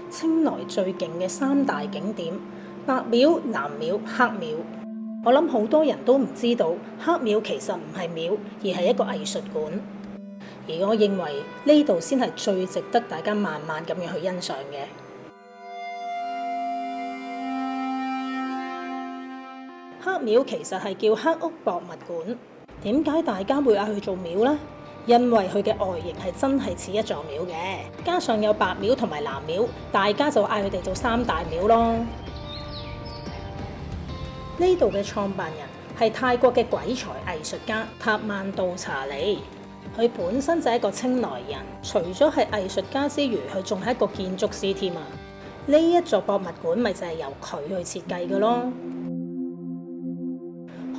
清萊最勁嘅3大景點：白廟、南廟、黑廟。我諗好多人都唔知道，黑廟其實唔係廟，而係一個藝術館。而我認為呢度先係最值得大家慢慢咁樣去欣賞嘅。黑廟其實係叫黑屋博物館。點解大家會嗌佢做廟呢？因為佢嘅外形係真係似一座廟嘅，加上有白廟同埋藍廟，大家就嗌佢哋做3大廟咯。呢度嘅創辦人係泰國嘅鬼才藝術家塔曼杜查利，佢本身就係一個清萊人，除咗係藝術家之餘，佢仲係一個建築師添啊！呢一座博物館咪就係由佢去設計嘅咯。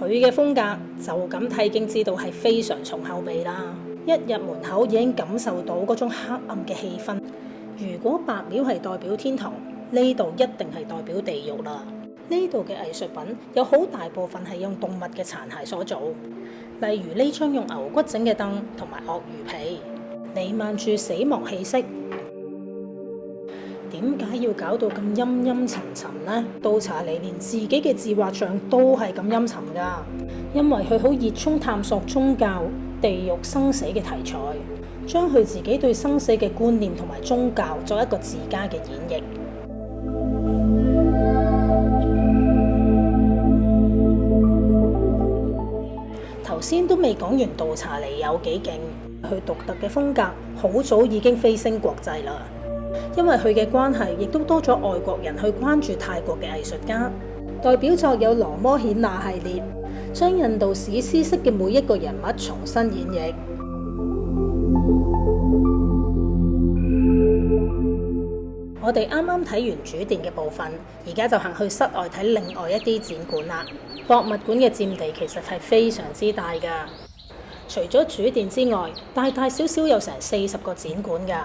佢嘅風格就咁睇已經知道係非常重口味啦，一入門口已經感受到嗰種黑暗嘅氣氛。如果白廟係代表天堂，呢度一定係代表地獄啦。呢度嘅藝術品有好大部分係用動物嘅殘骸所做，例如呢張用牛骨整嘅凳同埋鱷魚皮，彌漫住死亡氣息。點解要搞到咁陰陰沉沉呢？杜查利連自己嘅自畫像都係咁陰沉㗎，因為佢好熱衷探索宗教、地獄、生死嘅題材，將佢自己對生死嘅觀念同埋宗教作一個自家嘅演繹。頭先都未講完杜查利有幾勁，佢獨特嘅風格好早已經飛升國際啦。因為佢嘅關係，亦都多咗外國人去關注泰國嘅藝術家。代表作有羅摩衍那系列，將印度史詩式嘅每一個人物重新演繹。我哋啱啱睇完主殿嘅部分，而家就行去室外睇另外一啲展館啦。博物館嘅佔地其實係非常之大㗎，除咗主殿之外，大大小小有成40個展館㗎。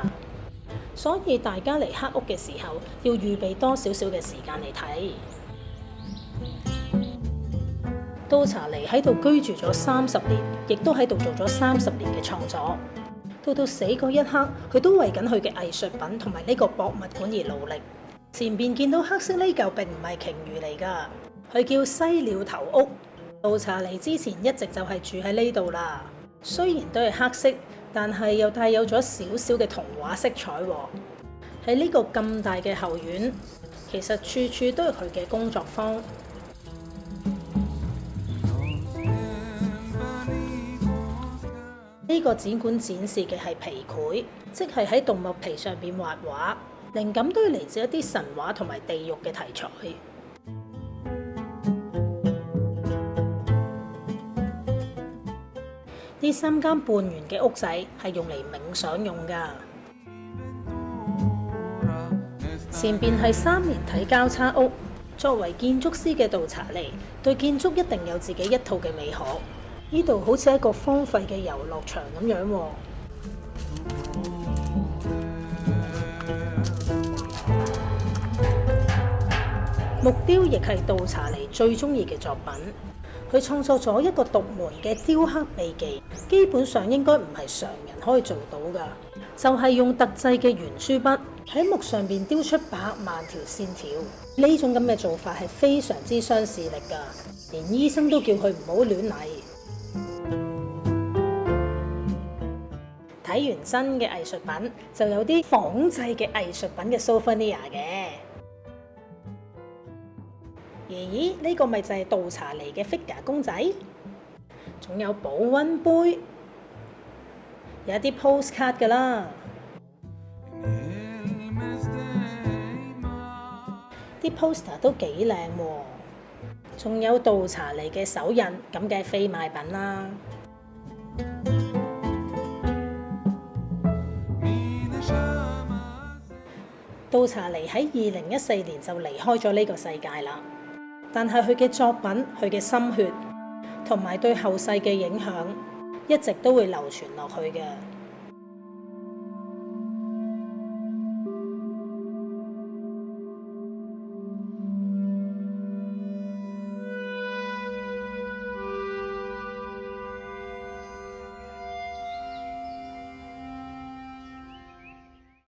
所以大家嚟黑屋嘅時候，要預備多少少嘅時間嚟睇。杜查利喺度居住咗30年，亦都喺度做咗30年嘅創作。到死嗰一刻，佢都為緊佢嘅藝術品同埋呢個博物館而努力。前邊見到黑色呢嚿並唔係鯨魚嚟㗎，佢叫犀鳥頭屋。杜查利之前一直就係住喺呢度啦，雖然都係黑色，但係又帶有咗少少嘅童話色彩喎。喺呢個咁大嘅後院，其實處處都係佢嘅工作坊。呢個展館展示嘅係皮繪，即係喺動物皮上邊畫畫，靈感都係嚟自一啲神話同埋地獄嘅題材。呢3間半圓嘅屋仔係用嚟冥想用㗎。前邊係3連體交叉屋，作為建築師嘅杜查利對建築一定有自己一套嘅美學。呢度好似一個荒廢嘅遊樂場咁樣喎。木雕亦係杜查利最中意嘅作品。佢創作咗一個獨門嘅雕刻秘技，基本上應該唔係常人可以做到㗎。就係用特製嘅圓珠筆喺木上邊雕出百萬條線條。呢種咁嘅做法係非常之傷視力㗎，連醫生都叫佢唔好亂嚟。睇完真嘅藝術品，就有啲仿製嘅藝術品嘅 souvenir 嘅。咦？呢個咪就係杜查利嘅 figure 公仔，仲有保溫杯，有啲 postcard 㗎啦。啲 poster 都幾靚喎，仲有杜查利嘅手印，咁嘅非賣品啦。杜查利喺2014年就離開咗呢個世界啦，但係佢嘅作品、佢嘅心血同埋對後世嘅影響，一直都會流傳落去嘅。